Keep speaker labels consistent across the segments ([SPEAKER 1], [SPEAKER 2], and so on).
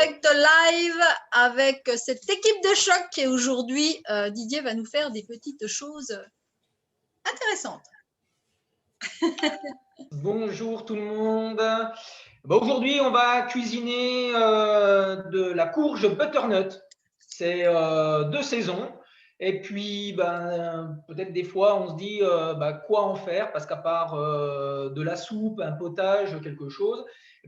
[SPEAKER 1] direct live avec cette équipe de choc et aujourd'hui, Didier va nous faire des petites choses intéressantes.
[SPEAKER 2] Bonjour tout le monde. Aujourd'hui, on va cuisiner de la courge butternut. C'est de saison. Et puis, peut-être des fois, on se dit quoi en faire parce qu'à part de la soupe, un potage, quelque chose,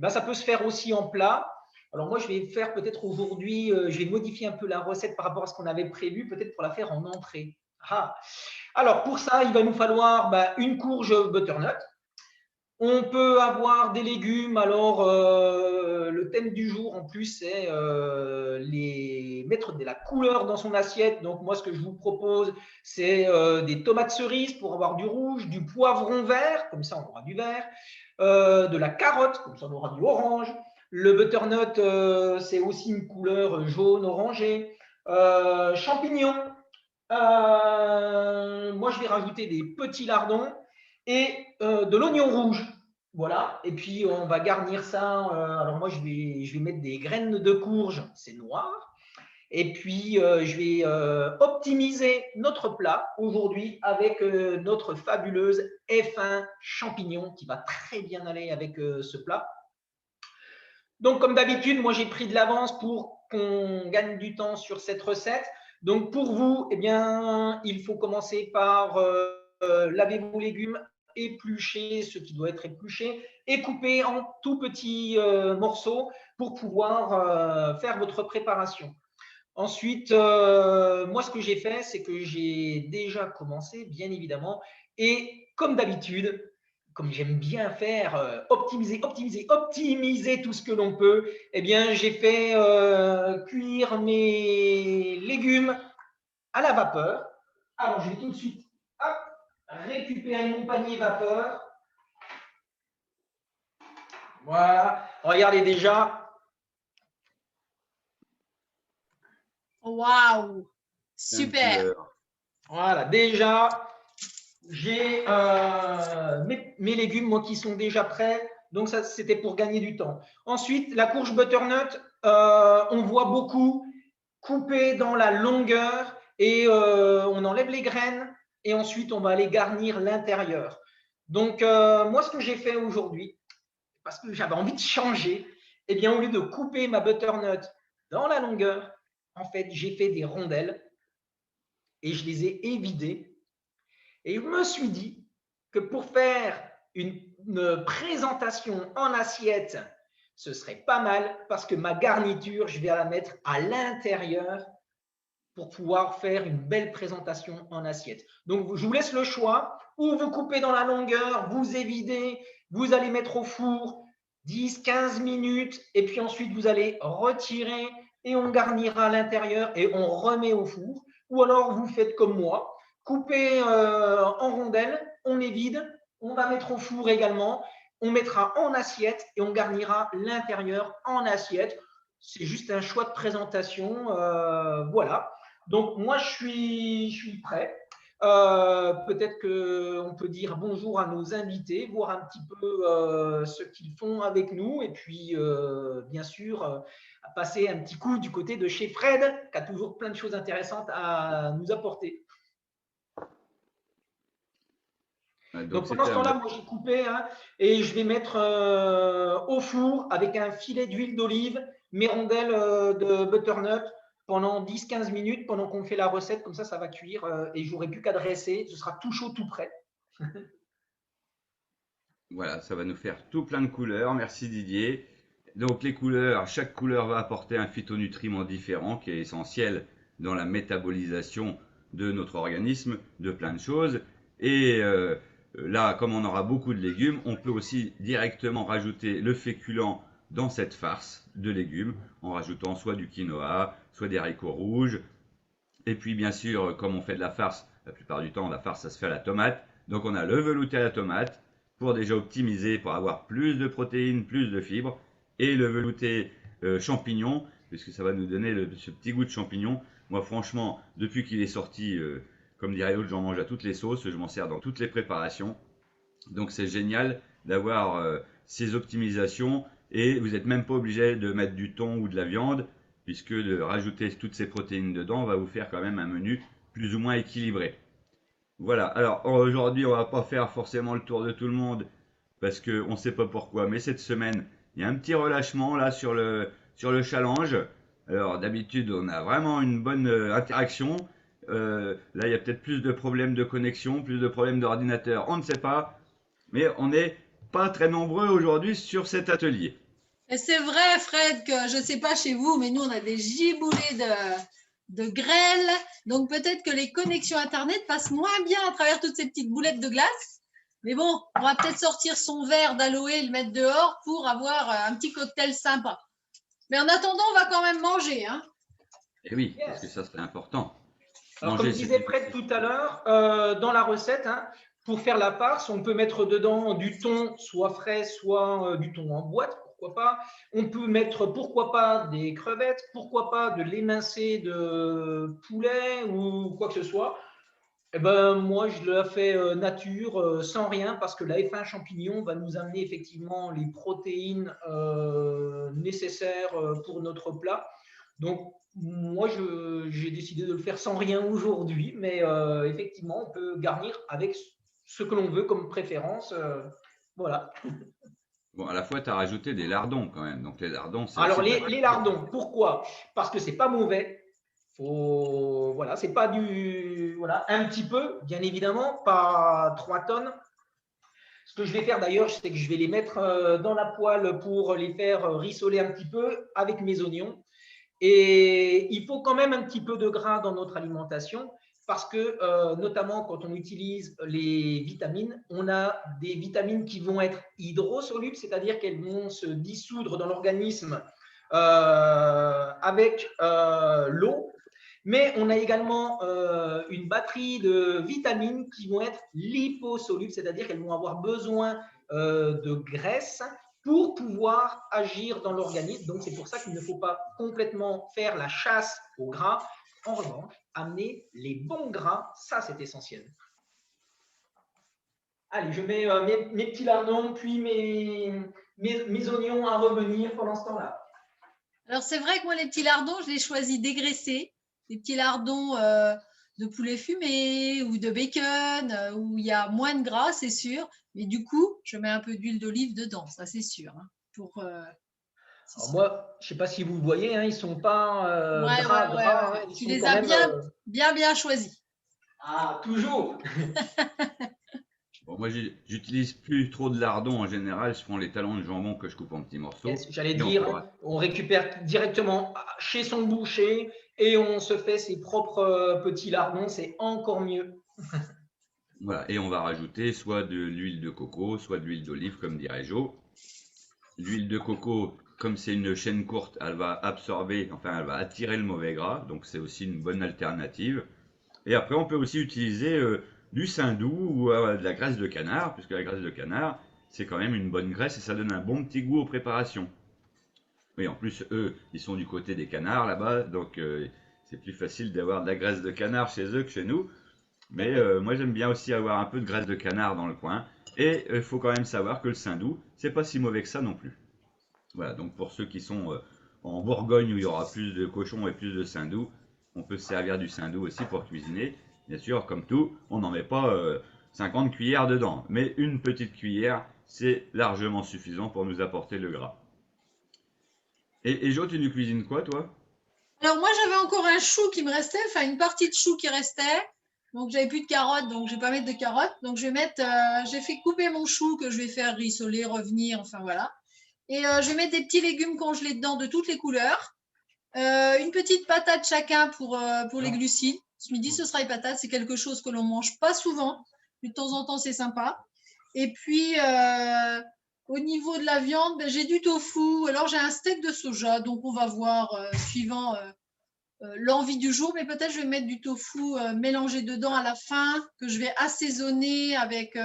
[SPEAKER 2] ça peut se faire aussi en plat. Alors moi, je vais faire peut-être aujourd'hui, je vais modifier un peu la recette par rapport à ce qu'on avait prévu, peut-être pour la faire en entrée. Alors pour ça, il va nous falloir une courge butternut. On peut avoir des légumes. Alors, le thème du jour, en plus, c'est mettre de la couleur dans son assiette. Donc, moi, ce que je vous propose, c'est des tomates cerises pour avoir du rouge, du poivron vert, comme ça, on aura du vert, de la carotte, comme ça, on aura du orange. Le butternut, c'est aussi une couleur jaune orangée. Champignons. Moi, je vais rajouter des petits lardons et de l'oignon rouge. Voilà. Et puis, on va garnir ça. Alors, moi, je vais mettre des graines de courge. C'est noir. Et puis, je vais optimiser notre plat aujourd'hui avec notre fabuleuse F1 champignon qui va très bien aller avec ce plat. Donc, comme d'habitude, moi, j'ai pris de l'avance pour qu'on gagne du temps sur cette recette. Donc, pour vous, eh bien, il faut commencer par laver vos légumes, éplucher ce qui doit être épluché et couper en tout petits morceaux pour pouvoir faire votre préparation. Ensuite, moi, ce que j'ai fait, c'est que j'ai déjà commencé, bien évidemment, et comme d'habitude, comme j'aime bien faire, optimiser tout ce que l'on peut, eh bien, j'ai fait cuire mes légumes à la vapeur. Alors, je vais tout de suite récupérer mon panier vapeur. Voilà, regardez déjà.
[SPEAKER 1] Waouh, super.
[SPEAKER 2] Voilà, déjà, j'ai mes légumes, moi, qui sont déjà prêts. Donc, ça, c'était pour gagner du temps. Ensuite, la courge butternut, on voit beaucoup couper dans la longueur et on enlève les graines et ensuite, on va aller garnir l'intérieur. Donc, moi, ce que j'ai fait aujourd'hui, parce que j'avais envie de changer, eh bien, au lieu de couper ma butternut dans la longueur, en fait, j'ai fait des rondelles et je les ai évidées. Et je me suis dit que pour faire une présentation en assiette, ce serait pas mal parce que ma garniture, je vais la mettre à l'intérieur pour pouvoir faire une belle présentation en assiette. Donc, je vous laisse le choix. Ou vous coupez dans la longueur, vous évidez, vous allez mettre au four 10-15 minutes et puis ensuite, vous allez retirer et on garnira à l'intérieur et on remet au four. Ou alors, vous faites comme moi, coupez en rondelles, on évide, on va mettre au four également, on mettra en assiette et on garnira l'intérieur en assiette. C'est juste un choix de présentation. Voilà. Donc, moi, je suis prêt. Peut-être qu'on peut dire bonjour à nos invités, voir un petit peu ce qu'ils font avec nous. Et puis, bien sûr, passer un petit coup du côté de chez Fred, qui a toujours plein de choses intéressantes à nous apporter. Donc, pendant ce temps-là, moi, j'ai coupé et je vais mettre au four avec un filet d'huile d'olive mes rondelles de butternut pendant 10-15 minutes pendant qu'on fait la recette. Comme ça va cuire et j'aurai plus qu'à dresser. Ce sera tout chaud, tout prêt.
[SPEAKER 3] Voilà, ça va nous faire tout plein de couleurs. Merci Didier. Donc les couleurs, chaque couleur va apporter un phytonutriment différent qui est essentiel dans la métabolisation de notre organisme, de plein de choses. Et là, comme on aura beaucoup de légumes, on peut aussi directement rajouter le féculent dans cette farce de légumes en rajoutant soit du quinoa, soit des haricots rouges. Et puis bien sûr, comme on fait de la farce, la plupart du temps, la farce, ça se fait à la tomate. Donc on a le velouté à la tomate pour déjà optimiser, pour avoir plus de protéines, plus de fibres. Et le velouté champignon, puisque ça va nous donner ce petit goût de champignon. Moi franchement, depuis qu'il est sorti, comme dirait l'autre, j'en mange à toutes les sauces, je m'en sers dans toutes les préparations. Donc c'est génial d'avoir ces optimisations Et vous n'êtes même pas obligé de mettre du thon ou de la viande, puisque de rajouter toutes ces protéines dedans va vous faire quand même un menu plus ou moins équilibré. Voilà, alors aujourd'hui on va pas faire forcément le tour de tout le monde, parce qu'on ne sait pas pourquoi, mais cette semaine, il y a un petit relâchement là sur le challenge. Alors d'habitude, on a vraiment une bonne interaction. Là, il y a peut-être plus de problèmes de connexion, plus de problèmes d'ordinateur, on ne sait pas. Mais on n'est pas très nombreux aujourd'hui sur cet atelier.
[SPEAKER 1] Et c'est vrai, Fred, que je ne sais pas chez vous, mais nous, on a des giboulées de grêle. Donc, peut-être que les connexions Internet passent moins bien à travers toutes ces petites boulettes de glace. Mais bon, on va peut-être sortir son verre d'aloe et le mettre dehors pour avoir un petit cocktail sympa. Mais en attendant, on va quand même manger. Hein.
[SPEAKER 3] Et oui, parce que ça, c'est important.
[SPEAKER 2] Alors,
[SPEAKER 3] Manger,
[SPEAKER 2] comme disait Fred tout à l'heure, dans la recette, hein, pour faire la farce, on peut mettre dedans du thon, soit frais, soit du thon en boîte, pourquoi pas. On peut mettre, pourquoi pas, des crevettes, pourquoi pas de l'émincé de poulet ou quoi que ce soit. Eh ben, moi, je la fais nature, sans rien, parce que la F1 champignon va nous amener effectivement les protéines nécessaires pour notre plat. Donc, moi, j'ai décidé de le faire sans rien aujourd'hui, mais effectivement, on peut garnir avec ce que l'on veut comme préférence. Voilà.
[SPEAKER 3] Bon, à la fois, tu as rajouté des lardons quand même. Donc les lardons, c'est
[SPEAKER 2] Alors,
[SPEAKER 3] assez
[SPEAKER 2] les lardons, pourquoi? Parce que c'est pas mauvais. Voilà, c'est pas du. Voilà, un petit peu, bien évidemment, pas 3 tonnes. Ce que je vais faire d'ailleurs, c'est que je vais les mettre dans la poêle pour les faire rissoler un petit peu avec mes oignons. Et il faut quand même un petit peu de gras dans notre alimentation parce que, notamment quand on utilise les vitamines, on a des vitamines qui vont être hydrosolubles, c'est-à-dire qu'elles vont se dissoudre dans l'organisme avec l'eau. Mais on a également une batterie de vitamines qui vont être liposolubles, c'est-à-dire qu'elles vont avoir besoin de graisse pour pouvoir agir dans l'organisme. Donc, c'est pour ça qu'il ne faut pas complètement faire la chasse au gras. En revanche, amener les bons gras, ça, c'est essentiel. Allez, je mets mes petits lardons, puis mes oignons à revenir pendant ce temps-là.
[SPEAKER 1] Alors, c'est vrai que moi, les petits lardons, je les choisis dégraissés. Les petits lardons de poulet fumé ou de bacon, où il y a moins de gras, c'est sûr. Mais du coup, je mets un peu d'huile d'olive dedans, ça c'est sûr. Hein,
[SPEAKER 2] alors moi, je ne sais pas si vous le voyez, hein, ils ne sont pas
[SPEAKER 1] ouais,
[SPEAKER 2] gras.
[SPEAKER 1] ouais.
[SPEAKER 2] Ils
[SPEAKER 1] Tu
[SPEAKER 2] sont
[SPEAKER 1] les
[SPEAKER 2] quand
[SPEAKER 1] as
[SPEAKER 2] même,
[SPEAKER 1] bien choisis.
[SPEAKER 2] Ah, toujours.
[SPEAKER 3] Bon, moi, j'utilise plus trop de lardons en général. Je prends les talons de jambon que je coupe en petits morceaux.
[SPEAKER 2] Yes, j'allais
[SPEAKER 3] Et
[SPEAKER 2] dire, on récupère directement chez son boucher et on se fait ses propres petits lardons, c'est encore mieux.
[SPEAKER 3] voilà, et on va rajouter soit de l'huile de coco, soit de l'huile d'olive, comme dirait Joe. L'huile de coco, comme c'est une chaîne courte, elle va absorber, enfin, elle va attirer le mauvais gras. Donc, c'est aussi une bonne alternative. Et après, on peut aussi utiliser du saindoux ou de la graisse de canard, puisque la graisse de canard, c'est quand même une bonne graisse et ça donne un bon petit goût aux préparations. Oui, en plus, eux, ils sont du côté des canards là-bas, donc c'est plus facile d'avoir de la graisse de canard chez eux que chez nous. Mais moi, j'aime bien aussi avoir un peu de graisse de canard dans le coin. Et il faut quand même savoir que le saindoux, c'est pas si mauvais que ça non plus. Voilà, donc pour ceux qui sont en Bourgogne où il y aura plus de cochons et plus de saindoux, on peut se servir du saindoux aussi pour cuisiner. Bien sûr, comme tout, on n'en met pas 50 cuillères dedans, mais une petite cuillère, c'est largement suffisant pour nous apporter le gras. Et Jo, tu nous cuisines quoi, toi?
[SPEAKER 1] Alors moi, j'avais encore un chou qui me restait, enfin une partie de chou qui restait. Donc, j'avais plus de carottes, donc je vais pas mettre de carottes. Donc, je vais mettre, j'ai fait couper mon chou que je vais faire rissoler, revenir, enfin voilà. Et je vais mettre des petits légumes congelés dedans de toutes les couleurs. Une petite patate chacun pour les glucides. Ce midi, ce sera les patates. C'est quelque chose que l'on mange pas souvent. Mais de temps en temps, c'est sympa. Et puis, au niveau de la viande, ben, j'ai du tofu. Alors, j'ai un steak de soja. Donc, on va voir suivant l'envie du jour. Mais peut-être je vais mettre du tofu mélangé dedans à la fin, que je vais assaisonner avec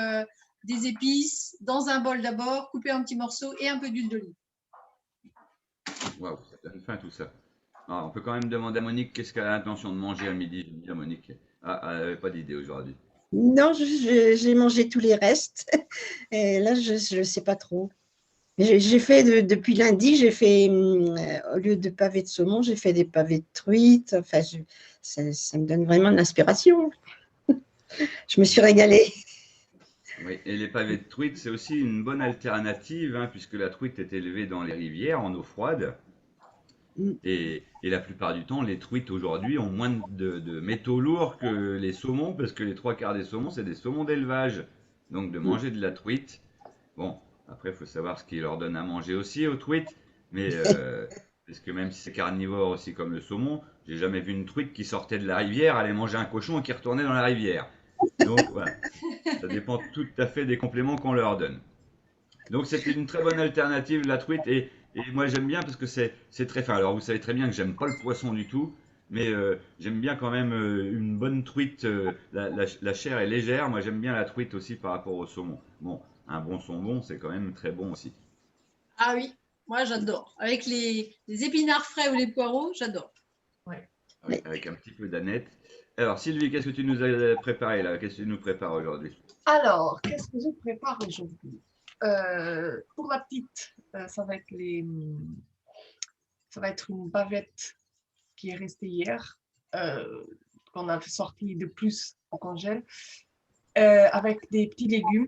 [SPEAKER 1] des épices dans un bol d'abord, couper un petit morceau et un peu d'huile d'olive.
[SPEAKER 3] Waouh, ça donne faim tout ça. Ah, on peut quand même demander à Monique qu'est-ce qu'elle a l'intention de manger à midi. Je vais dire Monique. Ah, elle n'avait pas d'idée aujourd'hui.
[SPEAKER 4] Non, j'ai mangé tous les restes. Et là, je ne sais pas trop. J'ai fait depuis lundi, j'ai fait au lieu de pavés de saumon, j'ai fait des pavés de truite. Enfin, ça me donne vraiment de l'inspiration. Je me suis régalée.
[SPEAKER 3] Oui, et les pavés de truite, c'est aussi une bonne alternative, hein, puisque la truite est élevée dans les rivières en eau froide.
[SPEAKER 4] Mm.
[SPEAKER 3] Et la plupart du temps, les truites aujourd'hui ont moins de métaux lourds que les saumons, parce que les trois quarts des saumons, c'est des saumons d'élevage. Donc de
[SPEAKER 4] Mm.
[SPEAKER 3] manger de la truite, bon, après, il faut savoir ce qu'ils leur donnent à manger aussi aux truites, mais parce que même si c'est carnivore aussi comme le saumon, j'ai jamais vu une truite qui sortait de la rivière, aller manger un cochon et qui retournait dans la rivière. Donc voilà, ça dépend tout à fait des compléments qu'on leur donne. Donc c'était une très bonne alternative, la truite, et moi j'aime bien parce que c'est très fin. Alors vous savez très bien que j'aime pas le poisson du tout, mais j'aime bien quand même une bonne truite. La chair est légère, moi j'aime bien la truite aussi par rapport au saumon. Bon, un bon saumon, c'est quand même très bon aussi.
[SPEAKER 1] Ah oui, moi j'adore. Avec les épinards frais ou les poireaux, j'adore.
[SPEAKER 2] Ouais.
[SPEAKER 3] Ah oui, avec un petit peu d'aneth. Alors Sylvie, qu'est-ce que tu nous as préparé là? Qu'est-ce que tu nous prépares aujourd'hui?
[SPEAKER 5] Alors, qu'est-ce que je prépare aujourd'hui? Pour la petite, ça va être une bavette qui est restée hier, euh, qu'on a sorti de plus au congèle, avec des petits légumes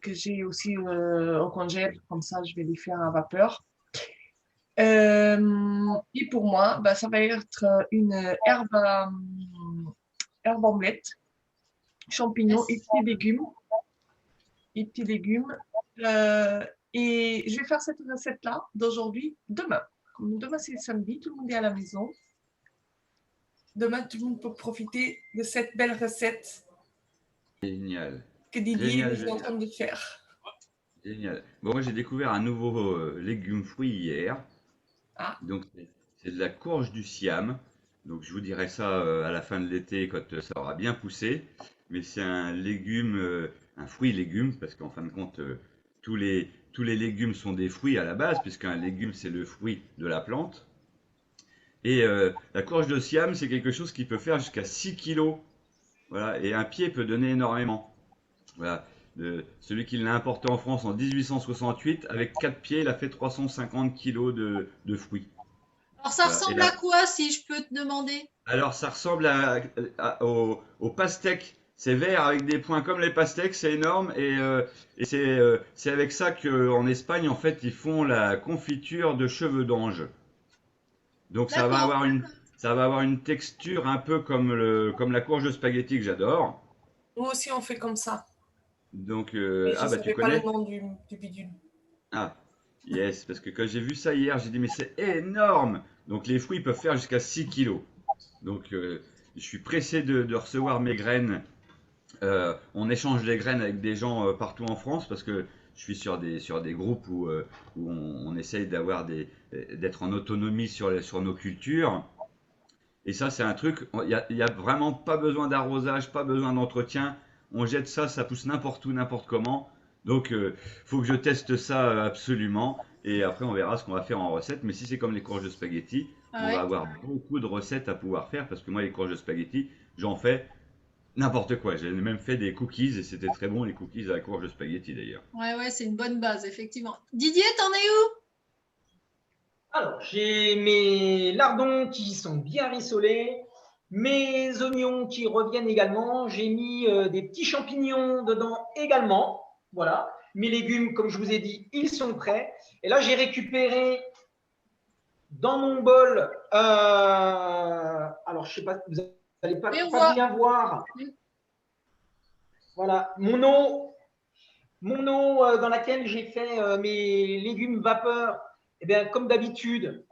[SPEAKER 5] que j'ai aussi au congèle, comme ça je vais les faire à vapeur. Et pour moi, bah, ça va être une herbe omelette, champignons et petits légumes. Et petits légumes. Euh, et je vais faire cette recette-là d'aujourd'hui, demain. Comme demain c'est samedi, tout le monde est à la maison. Demain, tout le monde peut profiter de cette belle recette
[SPEAKER 3] Génial,
[SPEAKER 5] que Didier
[SPEAKER 3] génial,
[SPEAKER 5] nous est en
[SPEAKER 3] génial,
[SPEAKER 5] train de faire.
[SPEAKER 3] génial. Bon, moi j'ai découvert un nouveau légume fruit hier.
[SPEAKER 5] Ah,
[SPEAKER 3] Donc, c'est de la courge du Siam. Donc, je vous dirai ça à la fin de l'été quand ça aura bien poussé. Mais c'est un légume, un fruit-légume, parce qu'en fin de compte, tous les légumes sont des fruits à la base, puisqu'un légume, c'est le fruit de la plante. Et la courge de Siam, c'est quelque chose qui peut faire jusqu'à 6 kilos. Voilà, et un pied peut donner énormément. Voilà. Celui qui l'a importé en France en 1868, avec 4 pieds, il a fait 350 kilos de fruits.
[SPEAKER 1] Alors ça
[SPEAKER 3] Voilà. Et
[SPEAKER 1] ressemble à
[SPEAKER 3] là,
[SPEAKER 1] quoi si je peux te demander?
[SPEAKER 3] alors, ça ressemble au pastèque. C'est vert avec des points comme les pastèques, c'est énorme. Et c'est avec ça qu'en Espagne, en fait, ils font la confiture de cheveux d'ange. Donc,
[SPEAKER 1] D'accord.
[SPEAKER 3] ça va avoir une texture un peu comme la courge de spaghetti que j'adore.
[SPEAKER 5] nous aussi on fait comme ça.
[SPEAKER 3] Donc,
[SPEAKER 5] Mais je
[SPEAKER 3] ah
[SPEAKER 5] ne
[SPEAKER 3] bah tu
[SPEAKER 5] savais pas le
[SPEAKER 3] connais?
[SPEAKER 5] nom du bidule.
[SPEAKER 3] Ah, yes, parce que quand j'ai vu ça hier, j'ai dit, mais c'est énorme! Donc, les fruits peuvent faire jusqu'à 6 kilos. Donc, je suis pressé de recevoir mes graines. On échange les graines avec des gens partout en France parce que je suis sur des groupes où on essaye d'être en autonomie sur nos cultures. Et ça, c'est un truc, il y a vraiment pas besoin d'arrosage, pas besoin d'entretien. On jette ça, ça pousse n'importe où, n'importe comment. Donc, faut que je teste ça absolument. Et après, on verra ce qu'on va faire en recette. Mais si c'est comme les courges de spaghetti,
[SPEAKER 1] Ah
[SPEAKER 3] on va
[SPEAKER 1] ouais.
[SPEAKER 3] avoir beaucoup de recettes à pouvoir faire parce que moi, les courges de spaghetti, j'en fais n'importe quoi. J'ai même fait des cookies et c'était très bon, les cookies à la courge de spaghetti d'ailleurs.
[SPEAKER 1] Ouais, ouais, c'est une bonne base, effectivement. Didier, t'en es où?
[SPEAKER 2] Alors, j'ai mes lardons qui sont bien rissolés, mes oignons qui reviennent également. J'ai mis des petits champignons dedans également. Voilà. Mes légumes, comme je vous ai dit, ils sont prêts. Et là, j'ai récupéré dans mon bol. Alors, je sais pas, vous n'allez
[SPEAKER 1] Oui, on
[SPEAKER 2] pas
[SPEAKER 1] voit.
[SPEAKER 2] bien voir. Voilà, mon eau dans laquelle j'ai fait mes légumes vapeur. Eh bien, comme d'habitude,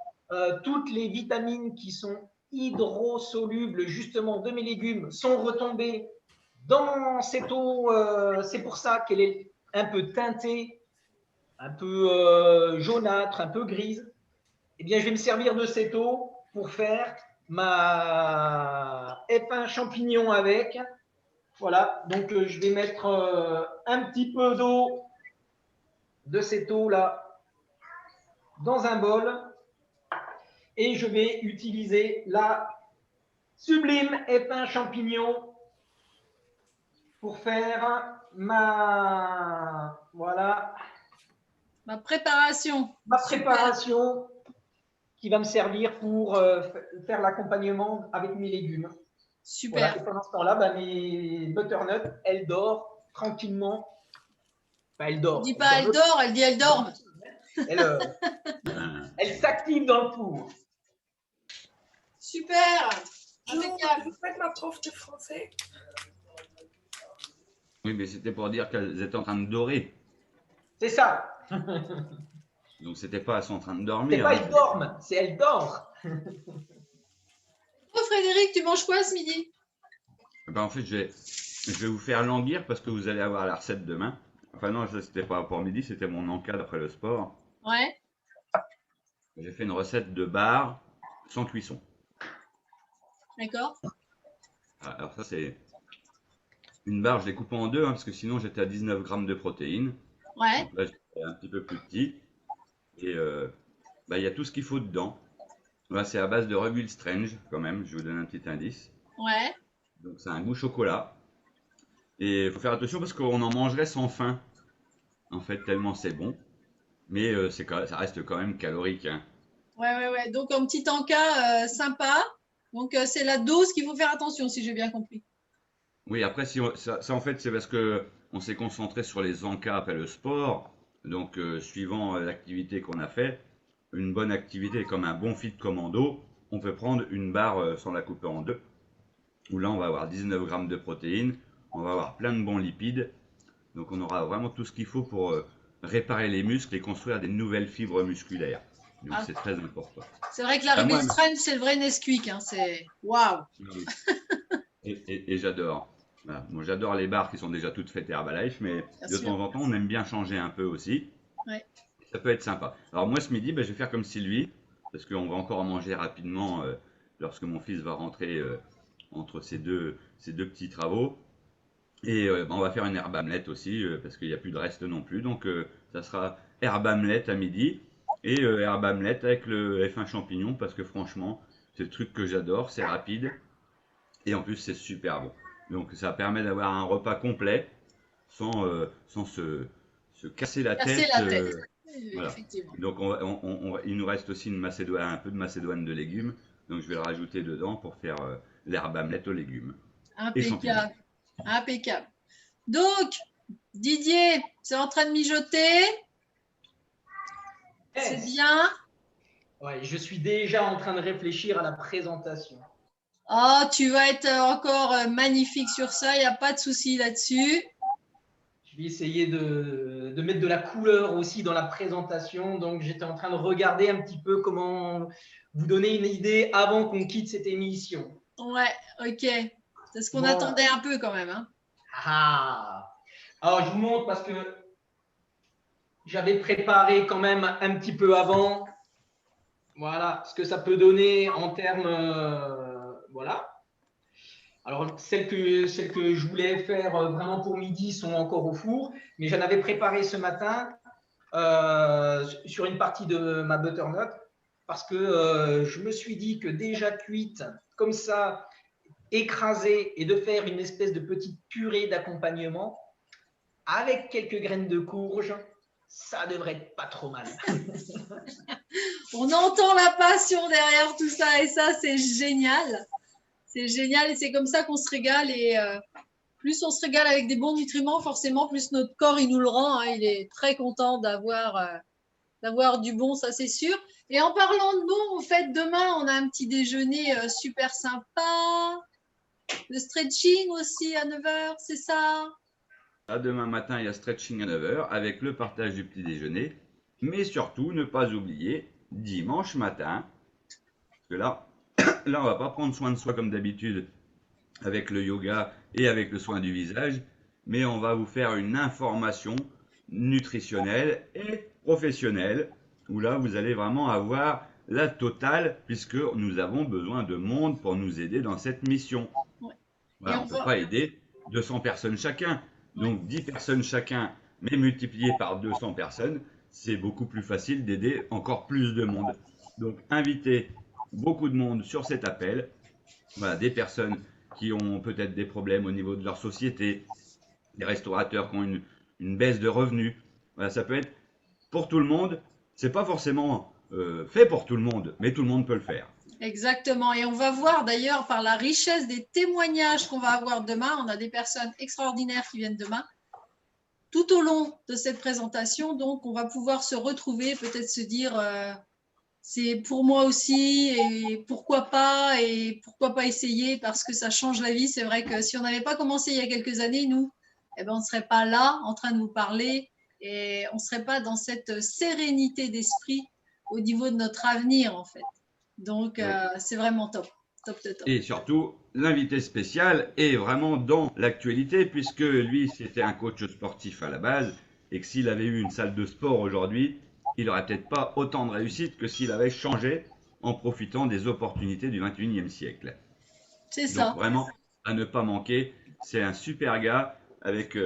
[SPEAKER 2] toutes les vitamines qui sont hydrosolubles justement de mes légumes sont retombées dans cette eau. C'est pour ça qu'elle est un peu teintée, un peu jaunâtre, un peu grise. Eh bien, je vais me servir de cette eau pour faire ma épin champignon avec. Voilà, donc je vais mettre un petit peu d'eau, de cette eau-là, dans un bol et je vais utiliser la sublime épin champignon pour faire ma, voilà,
[SPEAKER 1] Ma préparation.
[SPEAKER 2] Ma préparation qui va me servir pour faire l'accompagnement avec mes légumes.
[SPEAKER 1] Super.
[SPEAKER 2] Voilà. Et pendant ce temps-là, bah, mes butternuts, elles dorment tranquillement. Bah, elles dorment.
[SPEAKER 1] Elle dit pas elle dort, elle dit elle dorme.
[SPEAKER 2] Elles s'activent dans le four.
[SPEAKER 1] Super.
[SPEAKER 5] Je
[SPEAKER 1] Impeccable.
[SPEAKER 5] vous faites ma prof de français.
[SPEAKER 3] Oui, mais c'était pour dire qu'elles étaient en train de dorer.
[SPEAKER 2] C'est ça.
[SPEAKER 3] Donc, c'était pas elles sont en train de dormir.
[SPEAKER 2] C'est pas
[SPEAKER 3] hein.
[SPEAKER 2] elles dorment, c'est elles dorment.
[SPEAKER 1] Toi, Frédéric, tu manges quoi ce midi?
[SPEAKER 3] Ben, en fait, je vais vous faire languir parce que vous allez avoir la recette demain. Enfin, non, ça, c'était pas pour midi, c'était mon encadre après le sport.
[SPEAKER 1] Ouais.
[SPEAKER 3] J'ai fait une recette de bar sans cuisson.
[SPEAKER 1] D'accord.
[SPEAKER 3] Alors, ça, c'est une barre, je l'ai coupée en deux hein, parce que sinon, j'étais à 19 grammes de protéines.
[SPEAKER 1] Ouais.
[SPEAKER 3] Donc là, j'étais un petit peu plus petit. Et bah, il y a tout ce qu'il faut dedans. Là, c'est à base de Rubil Strange, quand même. Je vous donne un petit indice.
[SPEAKER 1] Ouais.
[SPEAKER 3] Donc, c'est un goût chocolat. Et il faut faire attention parce qu'on en mangerait sans faim. En fait, tellement c'est bon. Mais ça reste quand même calorique. Hein.
[SPEAKER 1] Ouais. Donc, un petit encas sympa. Donc, c'est la dose qu'il faut faire attention, si j'ai bien compris.
[SPEAKER 3] Oui, après, ça, en fait, c'est parce que on s'est concentré sur les encas après le sport. Donc, suivant l'activité qu'on a fait, une bonne activité comme un bon fit commando, on peut prendre une barre sans la couper en deux. Où là, on va avoir 19 grammes de protéines, on va avoir plein de bons lipides. Donc, on aura vraiment tout ce qu'il faut pour réparer les muscles et construire des nouvelles fibres musculaires. Donc, c'est très important.
[SPEAKER 1] C'est vrai que la Ruby Strange, c'est le vrai Nesquik. Hein. C'est waouh.
[SPEAKER 3] Et j'adore. Voilà. Bon, j'adore les barres qui sont déjà toutes faites Herbalife, mais de temps en temps, on aime bien changer un peu aussi.
[SPEAKER 1] Ouais.
[SPEAKER 3] Ça peut être sympa. Alors moi, ce midi, je vais faire comme Sylvie, parce qu'on va encore en manger rapidement lorsque mon fils va rentrer entre ces deux petits travaux. Et on va faire une herbe amelette aussi, parce qu'il n'y a plus de reste non plus. Donc ça sera herbe amelette à midi, et herbe amelette avec le F1 champignon, parce que franchement, c'est le truc que j'adore, c'est rapide, et en plus c'est super bon. Donc ça permet d'avoir un repas complet, sans se casser la tête. Voilà.
[SPEAKER 1] Effectivement.
[SPEAKER 3] Donc il nous reste aussi un peu de macédoine de légumes, donc je vais le rajouter dedans pour faire l'herbe amelette aux légumes.
[SPEAKER 1] Impeccable. Impeccable. Donc, Didier, c'est en train de mijoter. C'est bien.
[SPEAKER 2] Ouais, je suis déjà en train de réfléchir à la présentation.
[SPEAKER 1] Oh, tu vas être encore magnifique sur ça, il n'y a pas de souci là-dessus.
[SPEAKER 2] Je vais essayer de mettre de la couleur aussi dans la présentation. Donc, j'étais en train de regarder un petit peu comment vous donner une idée avant qu'on quitte cette émission.
[SPEAKER 1] Ouais, ok. C'est ce qu'on attendait un peu quand même. Hein.
[SPEAKER 2] Ah. Alors, je vous montre parce que j'avais préparé quand même un petit peu avant. Voilà ce que ça peut donner en termes. Voilà. Alors, celles que je voulais faire vraiment pour midi sont encore au four, mais j'en avais préparé ce matin sur une partie de ma butternut parce que je me suis dit que déjà cuite comme ça, écrasée, et de faire une espèce de petite purée d'accompagnement avec quelques graines de courge, ça devrait être pas trop mal.
[SPEAKER 1] On entend la passion derrière tout ça et ça, c'est génial. C'est génial et c'est comme ça qu'on se régale et plus on se régale avec des bons nutriments, forcément, plus notre corps, il nous le rend. Hein, il est très content d'avoir du bon, ça c'est sûr. Et en parlant de bon, en fait, demain, on a un petit déjeuner super sympa. Le stretching aussi à 9h, c'est ça?
[SPEAKER 3] Demain matin, il y a stretching à 9h avec le partage du petit déjeuner. Mais surtout, ne pas oublier, dimanche matin, parce que là, on va pas prendre soin de soi comme d'habitude avec le yoga et avec le soin du visage, mais on va vous faire une information nutritionnelle et professionnelle, où là, vous allez vraiment avoir la totale, puisque nous avons besoin de monde pour nous aider dans cette mission.
[SPEAKER 1] Ouais.
[SPEAKER 3] Voilà, on ne peut pas aider 200 personnes chacun. Donc 10 personnes chacun, mais multiplié par 200 personnes, c'est beaucoup plus facile d'aider encore plus de monde. Donc invitez beaucoup de monde sur cet appel. Voilà, des personnes qui ont peut-être des problèmes au niveau de leur société, des restaurateurs qui ont une baisse de revenus. Voilà, ça peut être pour tout le monde. C'est pas forcément fait pour tout le monde, mais tout le monde peut le faire.
[SPEAKER 1] Exactement. Et on va voir d'ailleurs par la richesse des témoignages qu'on va avoir demain, on a des personnes extraordinaires qui viennent demain, tout au long de cette présentation. Donc, on va pouvoir se retrouver, peut-être se dire, c'est pour moi aussi, et pourquoi pas essayer, parce que ça change la vie. C'est vrai que si on n'avait pas commencé il y a quelques années, nous, eh ben, on ne serait pas là en train de vous parler et on ne serait pas dans cette sérénité d'esprit au niveau de notre avenir, en fait. Donc,
[SPEAKER 3] Oui.
[SPEAKER 1] c'est vraiment top, top de top.
[SPEAKER 3] Et surtout, l'invité spécial est vraiment dans l'actualité, puisque lui, c'était un coach sportif à la base, et que s'il avait eu une salle de sport aujourd'hui, il n'aurait peut-être pas autant de réussite que s'il avait changé en profitant des opportunités du 21e siècle.
[SPEAKER 1] C'est
[SPEAKER 3] Donc
[SPEAKER 1] ça.
[SPEAKER 3] vraiment, à ne pas manquer, c'est un super gars avec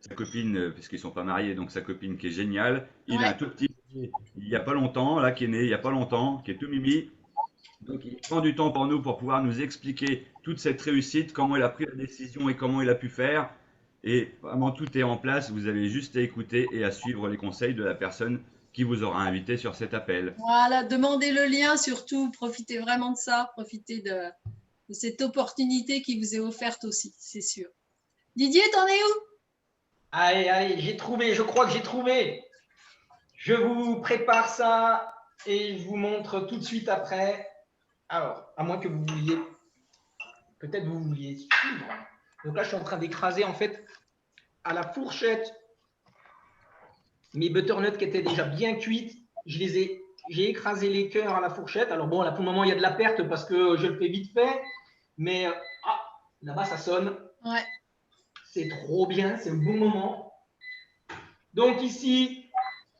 [SPEAKER 3] sa copine, puisqu'ils ne sont pas mariés, donc sa copine qui est géniale. Il a un
[SPEAKER 1] Ouais.
[SPEAKER 3] tout petit bébé il n'y a pas longtemps, là, qui est né il n'y a pas longtemps, qui est tout mimi. Donc il prend du temps pour nous pour pouvoir nous expliquer toute cette réussite, comment il a pris la décision et comment il a pu faire. Et vraiment tout est en place, vous avez juste à écouter et à suivre les conseils de la personne qui vous aura invité sur cet appel.
[SPEAKER 1] Voilà, demandez le lien surtout, profitez vraiment de ça, profitez de cette opportunité qui vous est offerte aussi, c'est sûr. Didier, t'en es où?
[SPEAKER 2] Allez, allez, j'ai trouvé, je crois que j'ai trouvé. Je vous prépare ça et je vous montre tout de suite après. Alors, à moins que vous vouliez, peut-être vous vouliez suivre. Donc là, je suis en train d'écraser en fait à la fourchette mes butternuts qui étaient déjà bien cuites. J'ai écrasé les cœurs à la fourchette. Alors bon, là pour le moment, il y a de la perte parce que je le fais vite fait. Mais là-bas, ça sonne.
[SPEAKER 1] Ouais.
[SPEAKER 2] C'est trop bien, c'est le bon moment. Donc ici,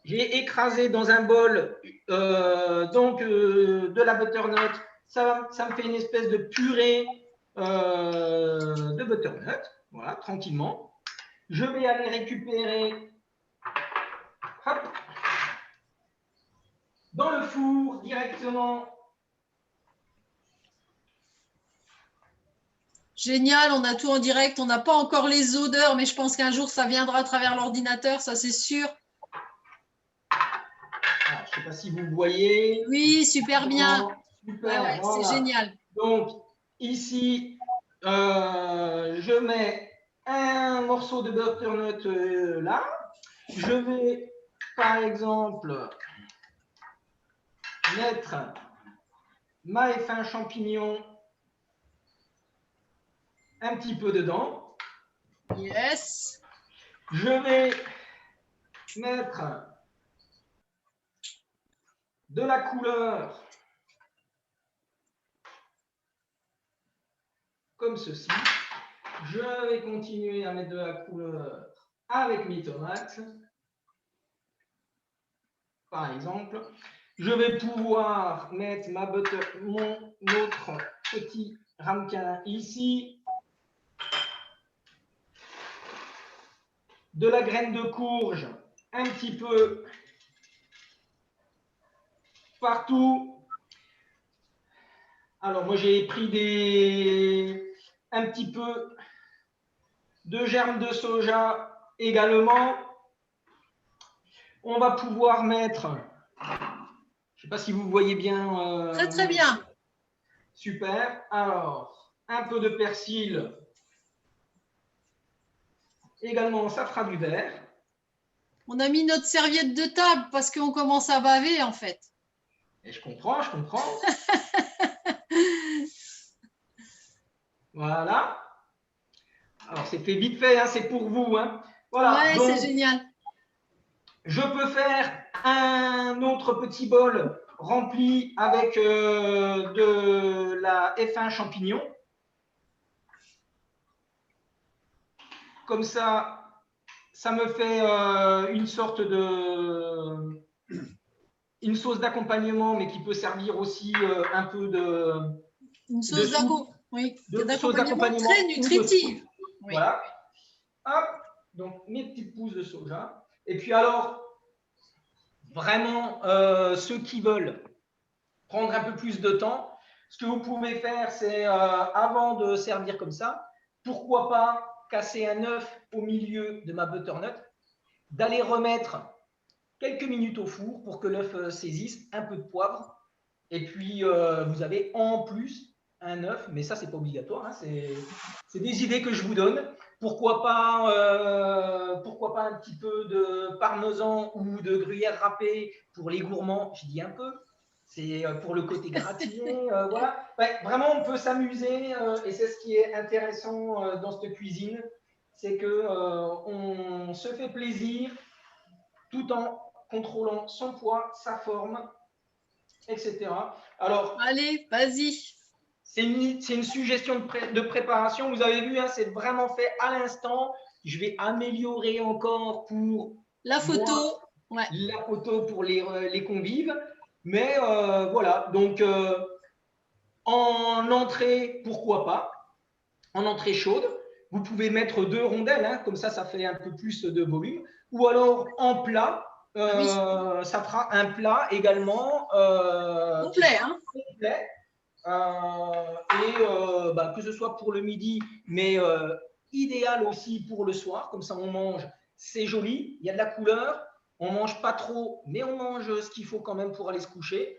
[SPEAKER 2] j'ai écrasé dans un bol de la butternut. Ça me fait une espèce de purée de butternut. Voilà, tranquillement. Je vais aller récupérer hop, dans le four directement.
[SPEAKER 1] Génial, on a tout en direct, on n'a pas encore les odeurs, mais je pense qu'un jour ça viendra à travers l'ordinateur, ça c'est sûr.
[SPEAKER 2] Je ne sais pas si vous voyez.
[SPEAKER 1] Oui, super bien.
[SPEAKER 2] Super,
[SPEAKER 1] Ouais,
[SPEAKER 2] voilà.
[SPEAKER 1] c'est génial.
[SPEAKER 2] Donc ici, je mets un morceau de butternut là. Je vais, par exemple, mettre ma F1 champignon un petit peu dedans.
[SPEAKER 1] Yes.
[SPEAKER 2] Je vais mettre de la couleur comme ceci. Je vais continuer à mettre de la couleur avec mes tomates. Par exemple, je vais pouvoir mettre mon autre petit ramequin ici. De la graine de courge, un petit peu partout. Alors moi j'ai pris un petit peu de germes de soja également. On va pouvoir mettre, je ne sais pas si vous voyez bien.
[SPEAKER 1] Très très bien.
[SPEAKER 2] Super. Alors, un peu de persil. Également, ça fera du vert.
[SPEAKER 1] On a mis notre serviette de table parce qu'on commence à baver en fait.
[SPEAKER 2] Et je comprends, je comprends. Voilà. Alors, c'est fait vite fait, hein, c'est pour vous. Hein. Voilà.
[SPEAKER 1] Ouais,
[SPEAKER 2] donc,
[SPEAKER 1] c'est génial.
[SPEAKER 2] je peux faire un autre petit bol rempli avec de la F1 champignon. Comme ça me fait une sorte de une sauce d'accompagnement, mais qui peut servir aussi un peu de
[SPEAKER 1] Une sauce d'accompagnement
[SPEAKER 2] d'accompagnement
[SPEAKER 1] très nutritive. Oui.
[SPEAKER 2] Voilà. Hop, donc mes petites pousses de soja. Et puis alors, vraiment, ceux qui veulent prendre un peu plus de temps, ce que vous pouvez faire, c'est avant de servir comme ça, pourquoi pas casser un œuf au milieu de ma butternut, d'aller remettre quelques minutes au four pour que l'œuf saisisse, un peu de poivre. Et puis, vous avez en plus un œuf, mais ça, c'est pas obligatoire. Hein, c'est des idées que je vous donne. Pourquoi pas un petit peu de parmesan ou de gruyère râpée pour les gourmands. Je dis un peu. C'est pour le côté gratiné. Voilà. Ouais, vraiment, on peut s'amuser. Et c'est ce qui est intéressant dans cette cuisine. C'est qu'on se fait plaisir tout en contrôlant son poids, sa forme, etc. Alors,
[SPEAKER 1] Allez, vas-y.
[SPEAKER 2] c'est une suggestion de préparation. Vous avez vu, hein, c'est vraiment fait à l'instant. Je vais améliorer encore pour
[SPEAKER 1] La photo.
[SPEAKER 2] moi, la photo pour les convives. Mais voilà, donc en entrée, pourquoi pas, en entrée chaude. Vous pouvez mettre 2 rondelles, hein, comme ça fait un peu plus de volume. Ou alors en plat, ça fera un plat également
[SPEAKER 1] complet. Hein.
[SPEAKER 2] Complet. Que ce soit pour le midi, mais idéal aussi pour le soir. Comme ça, on mange, c'est joli, il y a de la couleur. On ne mange pas trop, mais on mange ce qu'il faut quand même pour aller se coucher.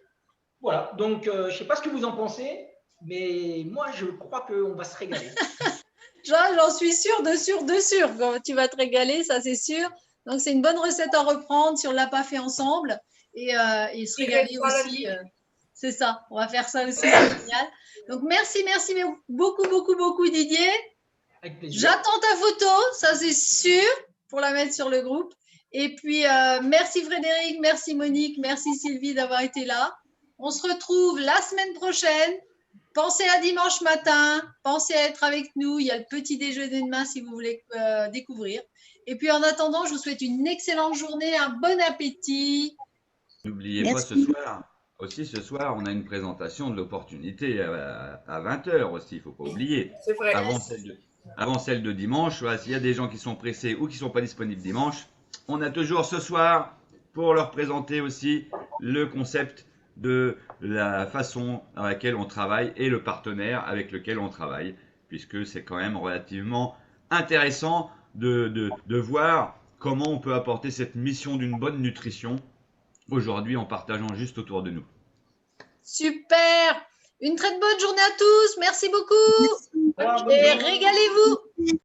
[SPEAKER 2] Voilà, donc je ne sais pas ce que vous en pensez, mais moi, je crois qu'on va se régaler.
[SPEAKER 1] J'en suis sûre de sûr. Tu vas te régaler, ça c'est sûr. Donc, c'est une bonne recette à reprendre si on ne l'a pas fait ensemble. Et se régaler aussi. C'est ça, on va faire ça aussi, c'est génial. Donc, merci beaucoup Didier.
[SPEAKER 2] Avec plaisir.
[SPEAKER 1] J'attends ta photo, ça c'est sûr, pour la mettre sur le groupe. Et puis, merci Frédéric, merci Monique, merci Sylvie d'avoir été là. On se retrouve la semaine prochaine. Pensez à dimanche matin, pensez à être avec nous. Il y a le petit déjeuner demain si vous voulez découvrir. Et puis, en attendant, je vous souhaite une excellente journée, un bon appétit.
[SPEAKER 3] N'oubliez pas ce soir, on a une présentation de l'opportunité à 20h aussi, il ne faut pas oublier.
[SPEAKER 5] C'est vrai.
[SPEAKER 3] Avant celle de dimanche, voilà, s'il y a des gens qui sont pressés ou qui ne sont pas disponibles dimanche, on a toujours ce soir pour leur présenter aussi le concept de la façon dans laquelle on travaille et le partenaire avec lequel on travaille, puisque c'est quand même relativement intéressant de voir comment on peut apporter cette mission d'une bonne nutrition aujourd'hui en partageant juste autour de nous.
[SPEAKER 1] Super! Une très bonne journée à tous. Merci beaucoup.
[SPEAKER 2] Merci.
[SPEAKER 1] Et régalez-vous.